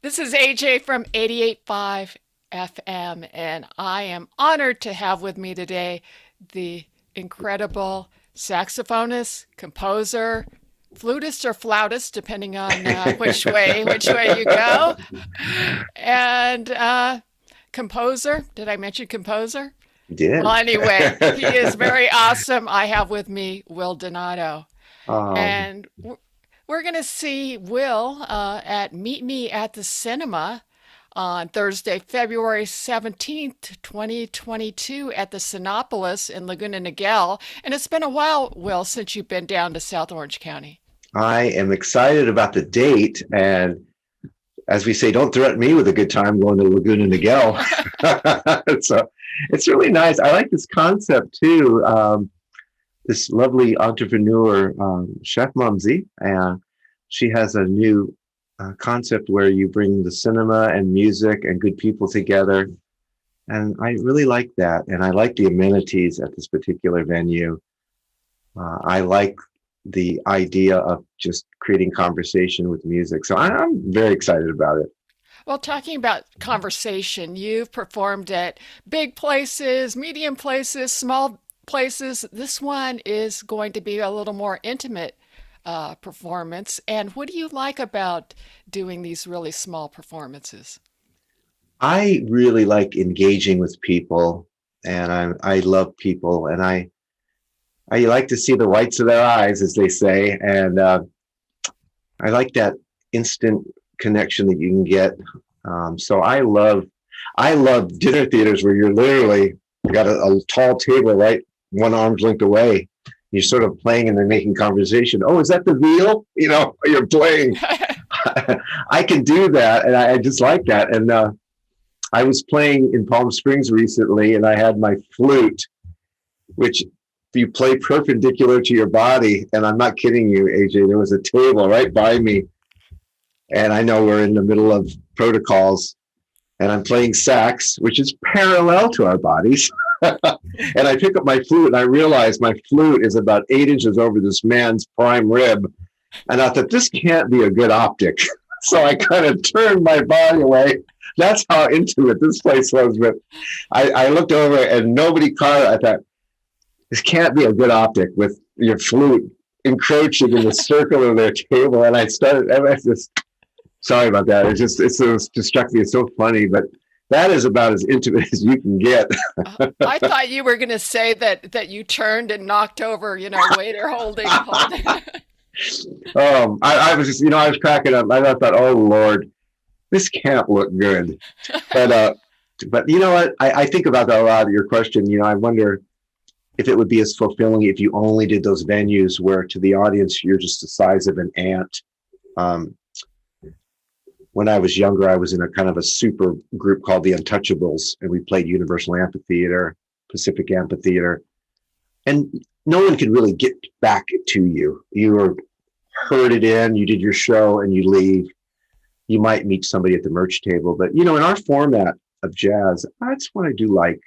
This is AJ from 88.5 FM, and I am honored to have with me today the incredible saxophonist, composer, flutist or flautist, depending on which way you go, and composer. Did I mention composer? You Well, did. anyway, he is very awesome. I have with me Will Donato. um, And we're going to see Will at Meet Me at the Cinema on Thursday, February 17th, 2022 at the Sinopolis in Laguna Niguel. And it's been a while, Will, since you've been down to South Orange County. I am excited about the date, and as we say, don't threaten me with a good time going to Laguna Niguel. So it's really nice. I like this concept too. This lovely entrepreneur, Chef Mumsy, and she has a new concept where you bring the cinema and music and good people together. And I really like that. And I like the amenities at this particular venue. I like the idea of just creating conversation with music. So I'm very excited about it. Well, talking about conversation, you've performed at big places, medium places, small places. This one is going to be a little more intimate performance. And what do you like about doing these really small performances? I really like engaging with people, and I love people, and I like to see the whites of their eyes, as they say, and I like that instant connection that you can get. So I love dinner theaters where you're literally got a tall table right one arm's length away. You're sort of playing and they're making conversation. Oh, is that the veal? You're playing. I can do that, and I just like that. And I was playing in Palm Springs recently, and I had my flute, which you play perpendicular to your body. And I'm not kidding you, AJ. There was a table right by me, and I know we're in the middle of protocols, and I'm playing sax, which is parallel to our bodies. And I pick up my flute, and I realize my flute is about 8 inches over this man's prime rib. And I thought, this can't be a good optic. So I kind of turned my body away. That's how intimate this place was. But I looked over and nobody caught it. I thought, this can't be a good optic with your flute encroaching in the circle of their table. And I was just, sorry about that. Just struck me. It's so funny, but that is about as intimate as you can get. I thought you were going to say that you turned and knocked over, waiter holding. I was just, I was cracking up. I thought, oh Lord, this can't look good. But, uh, but you know what? I think about that a lot. Your question, I wonder if it would be as fulfilling if you only did those venues where to the audience you're just the size of an ant. Um, when I was younger, I was in a kind of a super group called the Untouchables, and we played Universal Amphitheater, Pacific Amphitheater, and no one could really get back to you. You were herded in, you did your show, and you leave. You might meet somebody at the merch table, but in our format of jazz, that's what I do like.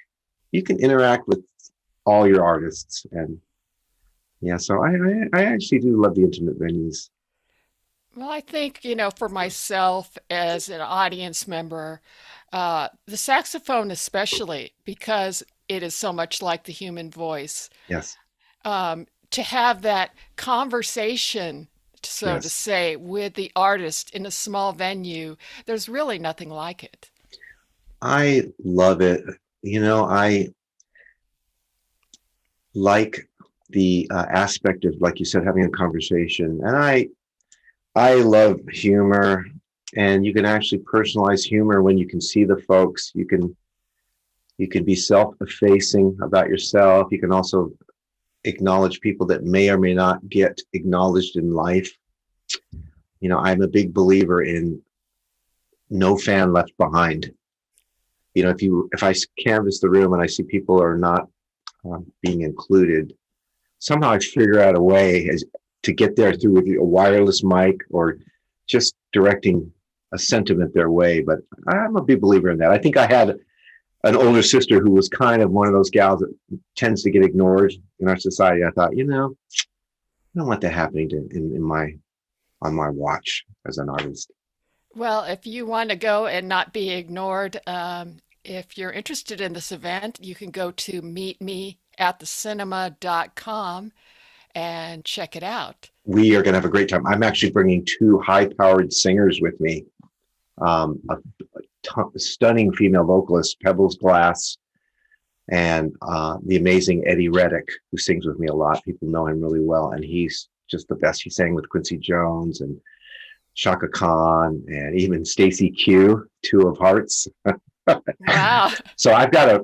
You can interact with all your artists, and yeah, so I actually do love the intimate venues. Well, I think, for myself as an audience member, the saxophone especially, because it is so much like the human voice, Yes, to have that conversation, so to yes. say, with the artist in a small venue, there's really nothing like it. I love it. I like the aspect of, like you said, having a conversation, and I love humor, and you can actually personalize humor when you can see the folks. You can be self-effacing about yourself. You can also acknowledge people that may or may not get acknowledged in life. I'm a big believer in no fan left behind. If I canvass the room and I see people are not being included, somehow I figure out a way to get there through with a wireless mic or just directing a sentiment their way. But I'm a big believer in that. I think I had an older sister who was kind of one of those gals that tends to get ignored in our society. I thought, I don't want that happening in my on my watch as an artist. Well, if you want to go and not be ignored, if you're interested in this event, you can go to meetmeatthecinema.com and check it out. We are going to have a great time. I'm actually bringing two high-powered singers with me. A stunning female vocalist, Pebbles Glass, and the amazing Eddie Reddick, who sings with me a lot. People know him really well, and he's just the best. He sang with Quincy Jones and Shaka Khan, and even Stacy Q, Two of Hearts. Wow. So I've got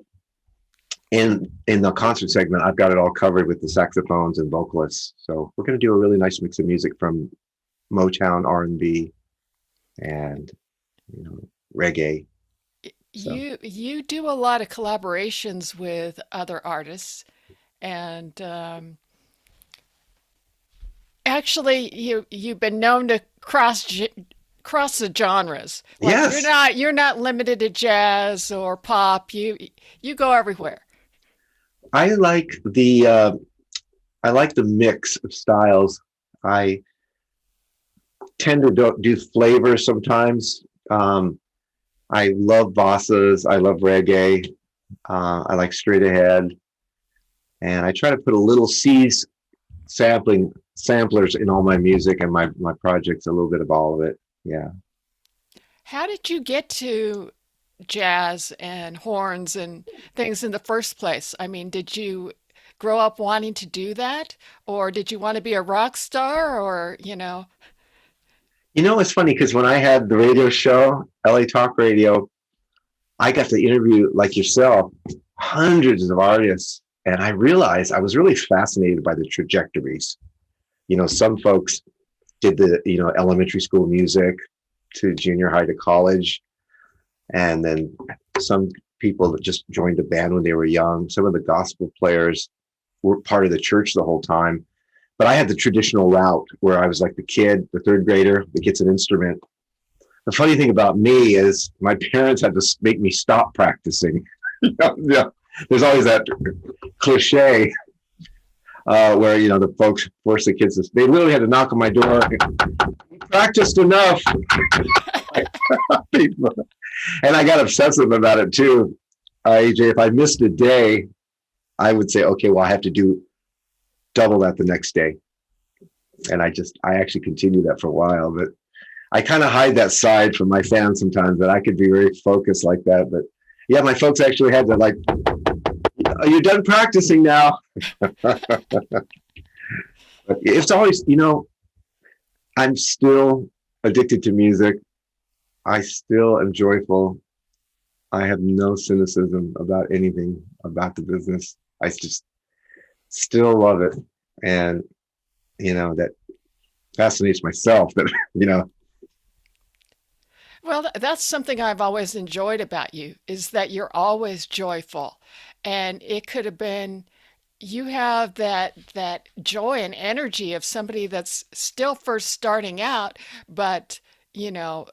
in the concert segment, I've got it all covered with the saxophones and vocalists. So we're going to do a really nice mix of music from Motown, R&B, and reggae. So You do a lot of collaborations with other artists, and actually, you've been known to cross the genres. Like yes, you're not limited to jazz or pop. You go everywhere. I like the mix of styles. I tend to do flavors sometimes. I love bossas. I love reggae. I like straight ahead, and I try to put a little C's samplers in all my music and my projects. A little bit of all of it. Yeah. How did you get to jazz and horns and things in the first place? I mean, did you grow up wanting to do that, or did you want to be a rock star, or It's funny because when I had the radio show, LA Talk Radio, I got to interview, like yourself, hundreds of artists. And I realized I was really fascinated by the trajectories. Some folks did elementary school music to junior high to college. And then some people that just joined a band when they were young. Some of the gospel players were part of the church the whole time. But I had the traditional route where I was like the kid, the third grader that gets an instrument. The funny thing about me is my parents had to make me stop practicing. Yeah. There's always that cliche where the folks force the kids to. They literally had to knock on my door. "You practiced enough," and I got obsessive about it too. AJ, if I missed a day, I would say, "Okay, well, I have to do double that the next day," and I actually continued that for a while, but I kind of hide that side from my fans sometimes, that I could be very focused like that. But yeah, my folks actually had to like, "Are you done practicing now?" But it's always, I'm still addicted to music. I still am joyful. I have no cynicism about anything about the business. I just still love it. And, that fascinates myself that, Well, that's something I've always enjoyed about you is that you're always joyful. And it could have been you have that joy and energy of somebody that's still first starting out, but you know,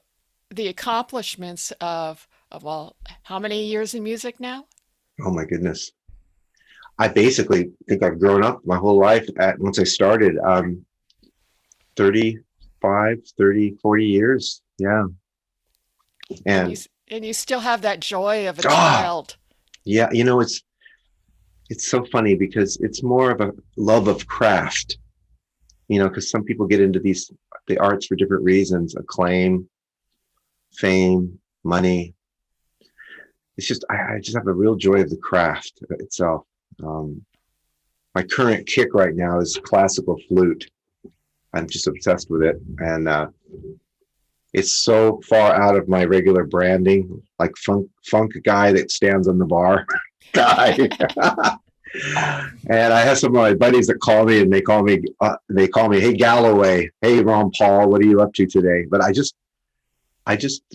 the accomplishments of well, how many years in music now? oh my goodness. I basically think I've grown up my whole life once I started, 35, 30, 40 years. Yeah. And And, and you still have that joy of a ah, child. yeah, it's so funny because it's more of a love of craft, because some people get into the arts for different reasons: acclaim, fame, money. It's just, I just have a real joy of the craft itself. Um, my current kick right now is classical flute. I'm just obsessed with it. And it's so far out of my regular branding, like funk guy that stands on the bar guy. And I have some of my buddies that call me, and they call me, "Hey Galloway, hey Ron Paul, what are you up to today?" But I just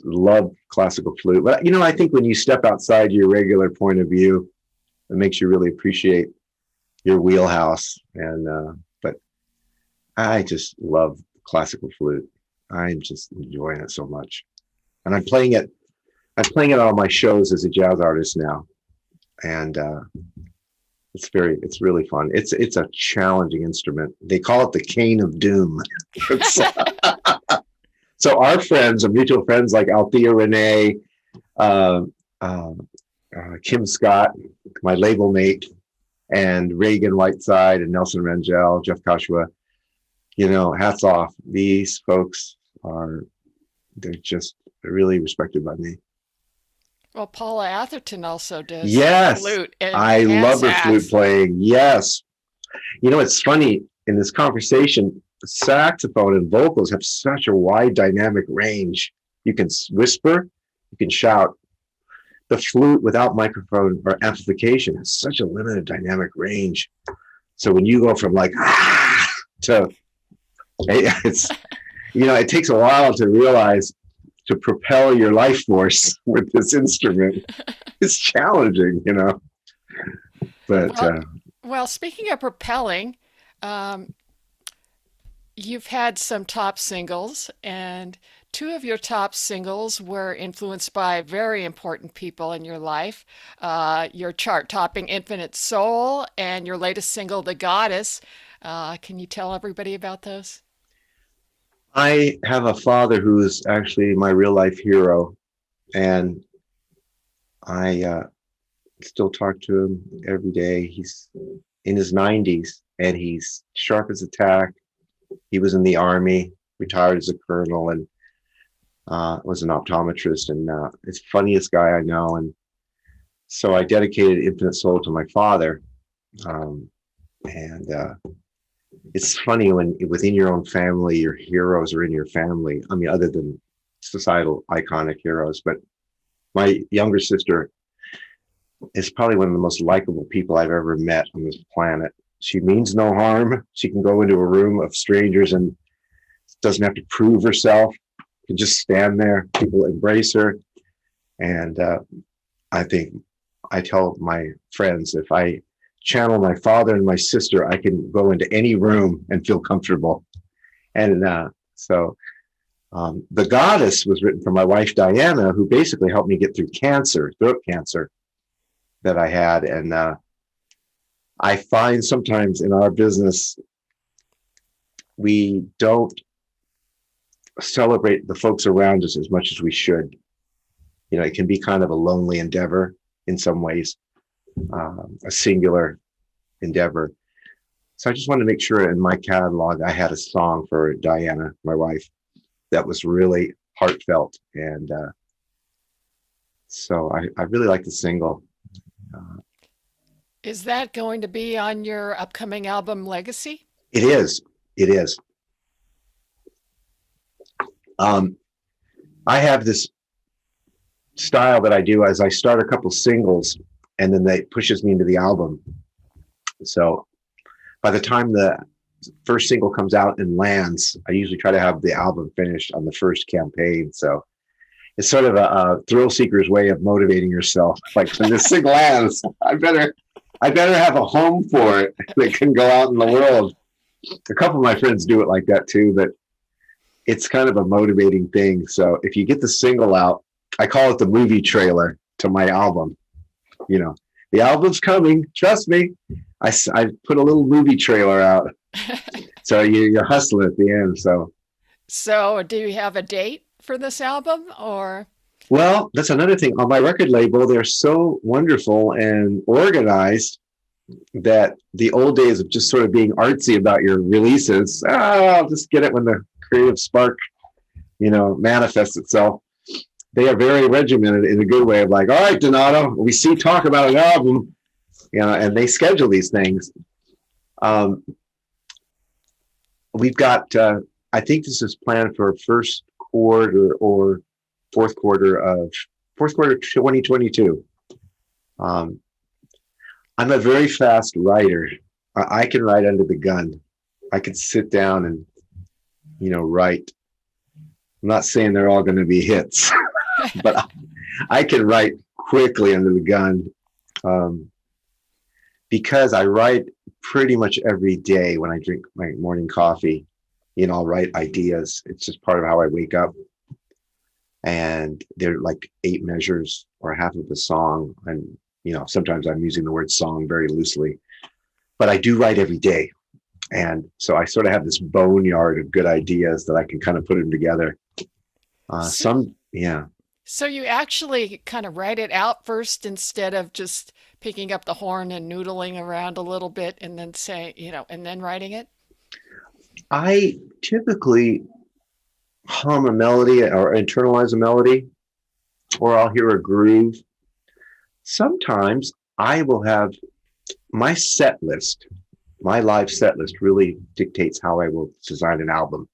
love classical flute. But I think when you step outside your regular point of view, it makes you really appreciate your wheelhouse. And but I just love classical flute. I'm just enjoying it so much, and I'm playing it. I'm playing it on all my shows as a jazz artist now, and it's really fun. It's a challenging instrument. They call it the cane of doom. It's So our friends, our mutual friends like Althea Renee, uh, uh, Kim Scott, my label mate, and Reagan Whiteside and Nelson Rangel, Jeff Kashua, hats off. These folks they're just really respected by me. Well, Paula Atherton also does Yes, flute I and love her flute sax. playing. Yes. It's funny in this conversation, saxophone and vocals have such a wide dynamic range. You can whisper, you can shout. The flute without microphone or amplification has such a limited dynamic range. So when you go from like to it's it takes a while to realize to propel your life force with this instrument. It's challenging. But Well, well, speaking of propelling, um, you've had some top singles, and two of your top singles were influenced by very important people in your life. Your chart-topping Infinite Soul and your latest single, The Goddess. Can you tell everybody about those? I have a father who is actually my real life hero, and I still talk to him every day. He's in his 90s and he's sharp as a tack. He was in the army, retired as a colonel, and was an optometrist, and it's the funniest guy I know. And so I dedicated Infinite Soul to my father. And it's funny when within your own family, your heroes are in your family. I mean, other than societal iconic heroes, but my younger sister is probably one of the most likable people I've ever met on this planet. She means no harm. She can go into a room of strangers and doesn't have to prove herself. Can just stand there. People embrace her. And I think I tell my friends, if I channel my father and my sister, I can go into any room and feel comfortable. And so The Goddess was written for my wife, Diana, who basically helped me get through cancer, throat cancer that I had. And I find sometimes in our business, we don't celebrate the folks around us as much as we should. It can be kind of a lonely endeavor in some ways, a singular endeavor. So I just wanted to make sure in my catalog, I had a song for Diana, my wife, that was really heartfelt. And so I really like the single. Uh, Is that going to be on your upcoming album, Legacy? it is. It is. Um, I have this style that I do as I start a couple singles and then that pushes me into the album. So by the time the first single comes out and lands, I usually try to have the album finished on the first campaign. So it's sort of a thrill seeker's way of motivating yourself. Like when this thing lands, I better have a home for it that can go out in the world. A couple of my friends do it like that too, but it's kind of a motivating thing. So if you get the single out, I call it the movie trailer to my album. The album's coming. Trust me. I put a little movie trailer out. So you're hustling at the end. So, do you have a date for this album or? Well, that's another thing. On my record label, they're so wonderful and organized that the old days of just sort of being artsy about your releases, I'll just get it when the creative spark, manifests itself. They are very regimented in a good way of like, all right, Donato, we see talk about an album, and they schedule these things. We've got, I think this is planned for first quarter or fourth quarter 2022. I'm a very fast writer. I can write under the gun. I can sit down and, write. I'm not saying they're all going to be hits, but I can write quickly under the gun because I write pretty much every day when I drink my morning coffee. I'll write ideas. It's just part of how I wake up. And they're like 8 measures or half of a song. And, sometimes I'm using the word song very loosely, but I do write every day. And so I sort of have this boneyard of good ideas that I can kind of put them together. So, Some, yeah. so you actually kind of write it out first instead of just picking up the horn and noodling around a little bit and then saying, and then writing it? I typically hum a melody or internalize a melody, or I'll hear a groove. Sometimes I will have my set list, my live set list really dictates how I will design an album.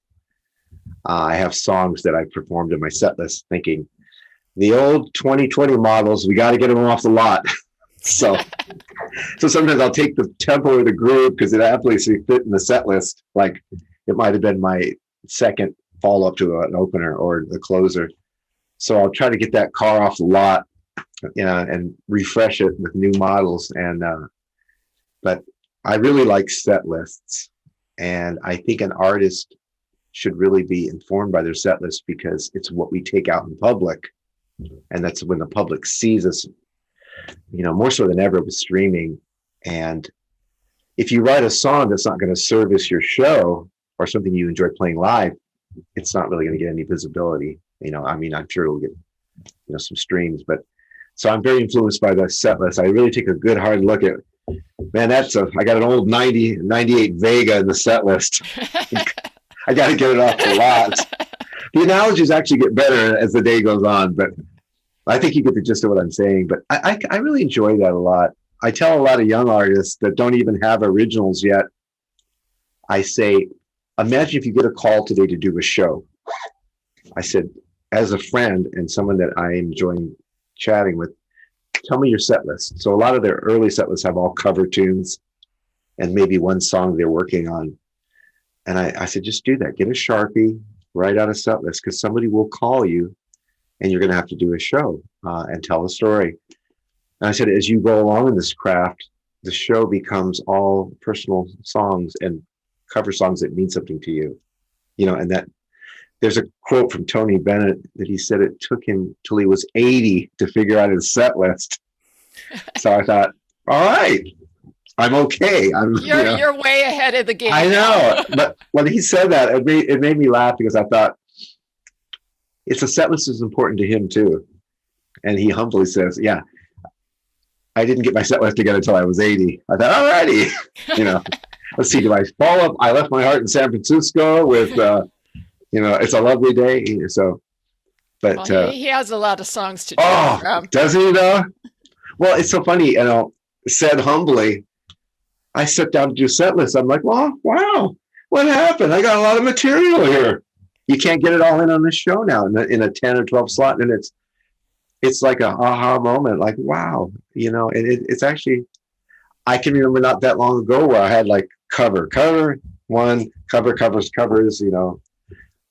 I have songs that I've performed in my set list thinking the old 2020 models, we got to get them off the lot. so, so sometimes I'll take the tempo or the groove because it absolutely fit in the set list. Like it might have been my second follow up to an opener or the closer. So I'll try to get that car off the lot, and refresh it with new models. But I really like set lists, and I think an artist should really be informed by their set list because it's what we take out in public, and that's when the public sees us. More so than ever with streaming. And if you write a song that's not going to service your show or something you enjoy playing live, it's not really going to get any visibility. I mean, I'm sure it'll get some streams, but so I'm very influenced by the set list. I really take a good hard look at, man, I got an old 98 Vega in the set list. I got to get it off the lot. The analogies actually get better as the day goes on, but I think you get the gist of what I'm saying. But I really enjoy that a lot. I tell a lot of young artists that don't even have originals yet, I say, imagine if you get a call today to do a show. I said, as a friend and someone that I enjoy chatting with, tell me your set list. So a lot of their early set lists have all cover tunes and maybe one song they're working on. And I said, just do that. Get a Sharpie, write out a set list because somebody will call you and you're going to have to do a show and tell a story. And I said, as you go along in this craft, the show becomes all personal songs and cover songs that mean something to you. And that there's a quote from Tony Bennett that he said it took him till he was 80 to figure out his set list. So I thought, all right, I'm okay. You're way ahead of the game. I know. But when he said that, it made me laugh because I thought, it's a set list is important to him too. And he humbly says, yeah, I didn't get my set list together until I was 80. I thought, all righty, let's see, do I follow up? I left my heart in San Francisco with, it's a lovely day. So, but well, he has a lot of songs to choose from. Does he though? Well, it's so funny, said humbly, I sat down to do set lists. I'm like, well, wow, what happened? I got a lot of material here. You can't get it all in on this show now in a 10 or 12 slot. And it's like a aha moment, like, wow, and it's actually, I can remember not that long ago where I had like cover one, covers,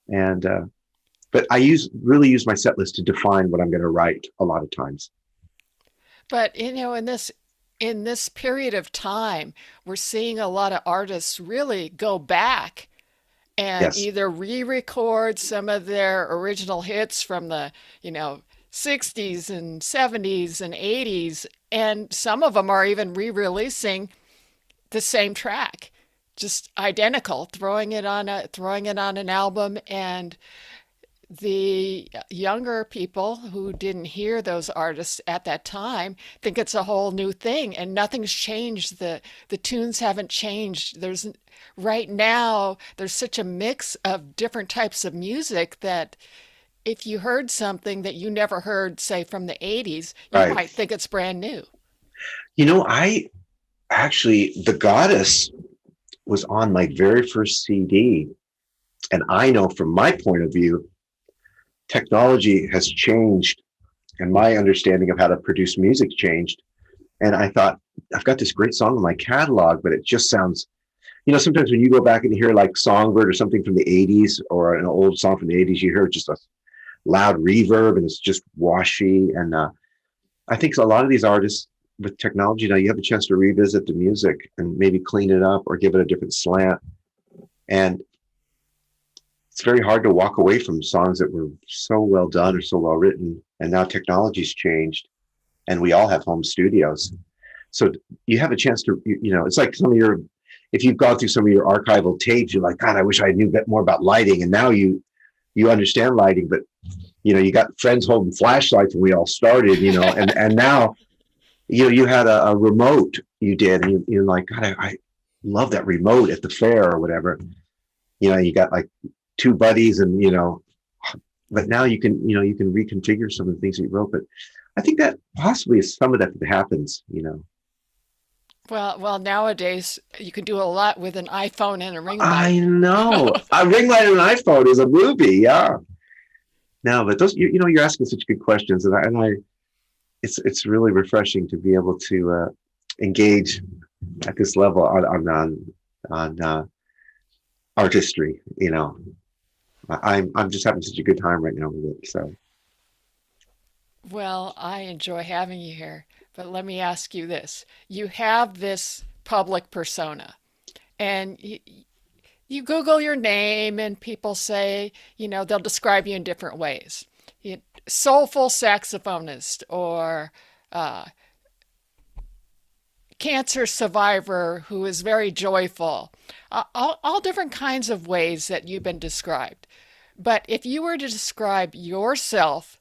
and, but I really use my set list to define what I'm going to write a lot of times. But, in this period of time, we're seeing a lot of artists really go back and Yes. either re-record some of their original hits from the, 60s and 70s and 80s, and some of them are even re-releasing the same track, just identical, throwing it on an album, and the younger people who didn't hear those artists at that time think it's a whole new thing and nothing's changed. The tunes haven't changed. Right now there's such a mix of different types of music that if you heard something that you never heard, say from the 80s, you Right. might think it's brand new. I actually, The Goddess was on my very first CD. And I know from my point of view, technology has changed and my understanding of how to produce music changed. And I thought, I've got this great song in my catalog, but it just sounds, sometimes when you go back and hear like Songbird or something from the 80s or an old song from the 80s, you hear just a loud reverb and it's just washy. And I think a lot of these artists with technology now, you have a chance to revisit the music and maybe clean it up or give it a different slant. And it's very hard to walk away from songs that were so well done or so well written. And now technology's changed and we all have home studios. So you have a chance to, it's like if you've gone through some of your archival tapes, you're like, God, I wish I knew more about lighting. And now you understand lighting, but You got friends holding flashlights when we all started, and now, you had a remote you did, and you're like, God, I love that remote at the fair or whatever. You got like two buddies, and but now you can reconfigure some of the things that you wrote. But I think that possibly is some of that happens. Well, nowadays you can do a lot with an iPhone and a ring light. I know a ring light on an iPhone is a movie. Yeah. No, but those, you're asking such good questions, and I it's really refreshing to be able to engage at this level on artistry. I'm just having such a good time right now with it. So Well, I enjoy having you here, but let me ask you this. You have this public persona, and you Google your name, and people say, they'll describe you in different ways. Soulful saxophonist, or uh, cancer survivor who is very joyful. All different kinds of ways that you've been described. But if you were to describe yourself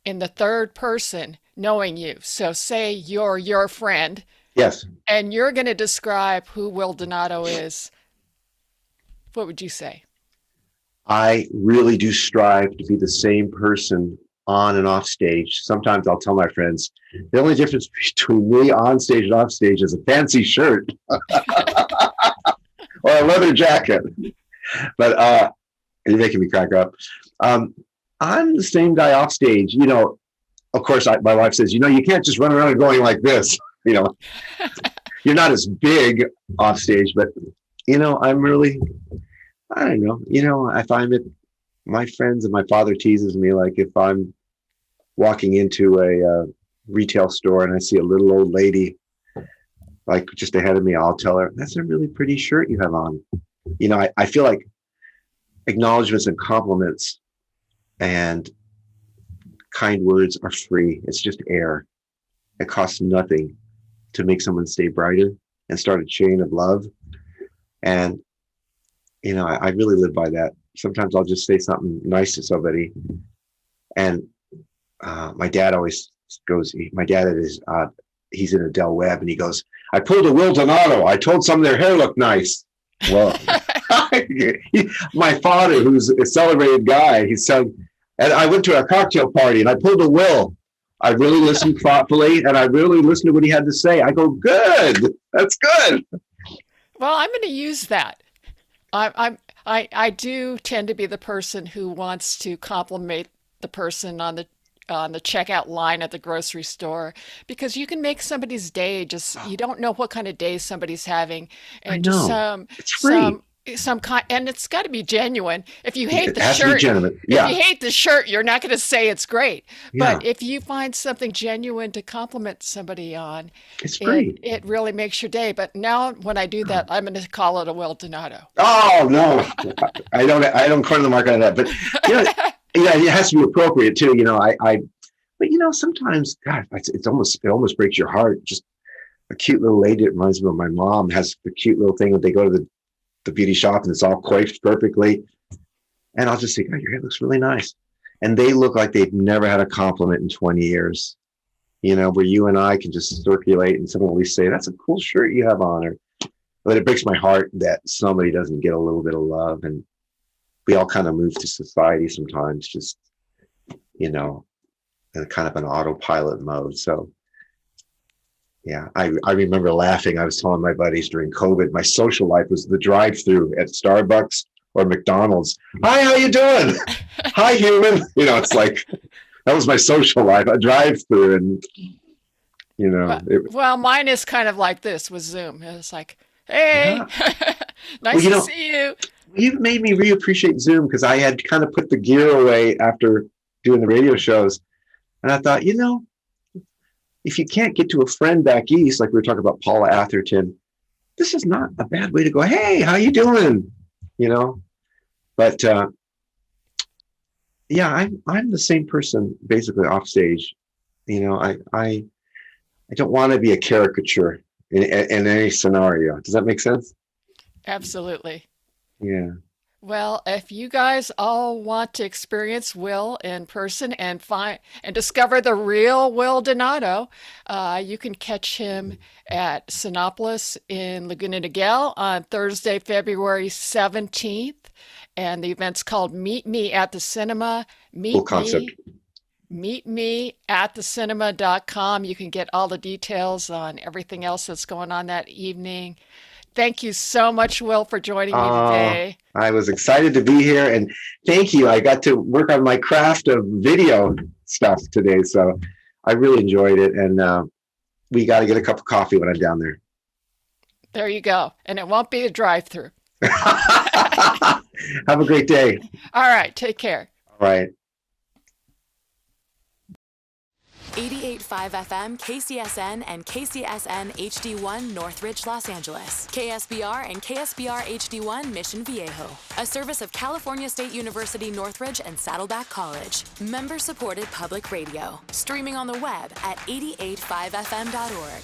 in the third person, knowing you, so say you're your friend, yes, and you're going to describe who Will Donato is, what would you say? I really do strive to be the same person on and off stage. Sometimes I'll tell my friends the only difference between me on stage and off stage is a fancy shirt or a leather jacket. But you're making me crack up. I'm the same guy off stage. Of course, my wife says, you can't just run around going like this. You're not as big off stage, but I'm really, I don't know. If I'm at my friends, and my father teases me, like if I'm walking into a retail store and I see a little old lady like just ahead of me, I'll tell her, that's a really pretty shirt you have on. I feel like acknowledgments and compliments and kind words are free. It's just air. It costs nothing to make someone stay brighter and start a chain of love. And I really live by that. Sometimes I'll just say something nice to somebody, and my dad always goes. My dad is he's in a Del Webb, and he goes, "I pulled a Will Donato. I told some their hair looked nice." Well, my father, who's a celebrated guy, he said, and I went to a cocktail party, and I pulled a Will. I really listened thoughtfully, and I really listened to what he had to say. I go, good. That's good. Well, I'm going to use that. I do tend to be the person who wants to compliment the person on the checkout line at the grocery store, because you can make somebody's day. Just you don't know what kind of day somebody's having, I and just know. It's free. some kind, and it's got to be genuine. If you hate It the has to be shirt, genuine. if Yeah. you hate the shirt, you're not going to say it's great. Yeah. But if you find something genuine to compliment somebody on, It's it free. it really makes your day. But now when I do that, I'm going to call it a Will Donato. Oh no, I don't corner the market on that. But yeah, it has to be appropriate too. But sometimes, God, it almost breaks your heart. Just a cute little lady. It reminds me of my mom. Has the cute little thing that they go to the beauty shop and it's all coiffed perfectly. And I'll just say, God, your hair looks really nice. And they look like they've never had a compliment in 20 years. Where you and I can just circulate and someone will at least say, that's a cool shirt you have on. But it breaks my heart that somebody doesn't get a little bit of love. And we all kind of move to society sometimes, just, in kind of an autopilot mode. So, yeah, I remember laughing. I was telling my buddies during COVID, my social life was the drive-through at Starbucks or McDonald's. Hi, how you doing? Hi, human. It's like, that was my social life, a drive-through. And, Well, well, mine is kind of like this with Zoom. It's like, hey, yeah. Well, nice to see you. you've made me reappreciate Zoom because I had kind of put the gear away after doing the radio shows. And I thought, if you can't get to a friend back east, like we were talking about Paula Atherton, this is not a bad way to go. Hey, how you doing? But yeah, I'm the same person basically off stage. I don't want to be a caricature in any scenario. Does that make sense? Absolutely. Yeah. Well, if you guys all want to experience Will in person and find and discover the real Will Donato, you can catch him at Sinopolis in Laguna Niguel on Thursday, February 17th. And the event's called Meet Me at the Cinema. Cool Meet concept. me, meet me at thecinema.com. You can get all the details on everything else that's going on that evening. Thank you so much, Will, for joining me today. I was excited to be here, and thank you. I got to work on my craft of video stuff today, so I really enjoyed it. And we got to get a cup of coffee when I'm down there. There you go. And it won't be a drive-through. Have a great day. All right. Take care. All right. 88.5 FM, KCSN, and KCSN HD1 Northridge, Los Angeles. KSBR and KSBR HD1 Mission Viejo. A service of California State University Northridge and Saddleback College. Member-supported public radio. Streaming on the web at 885fm.org.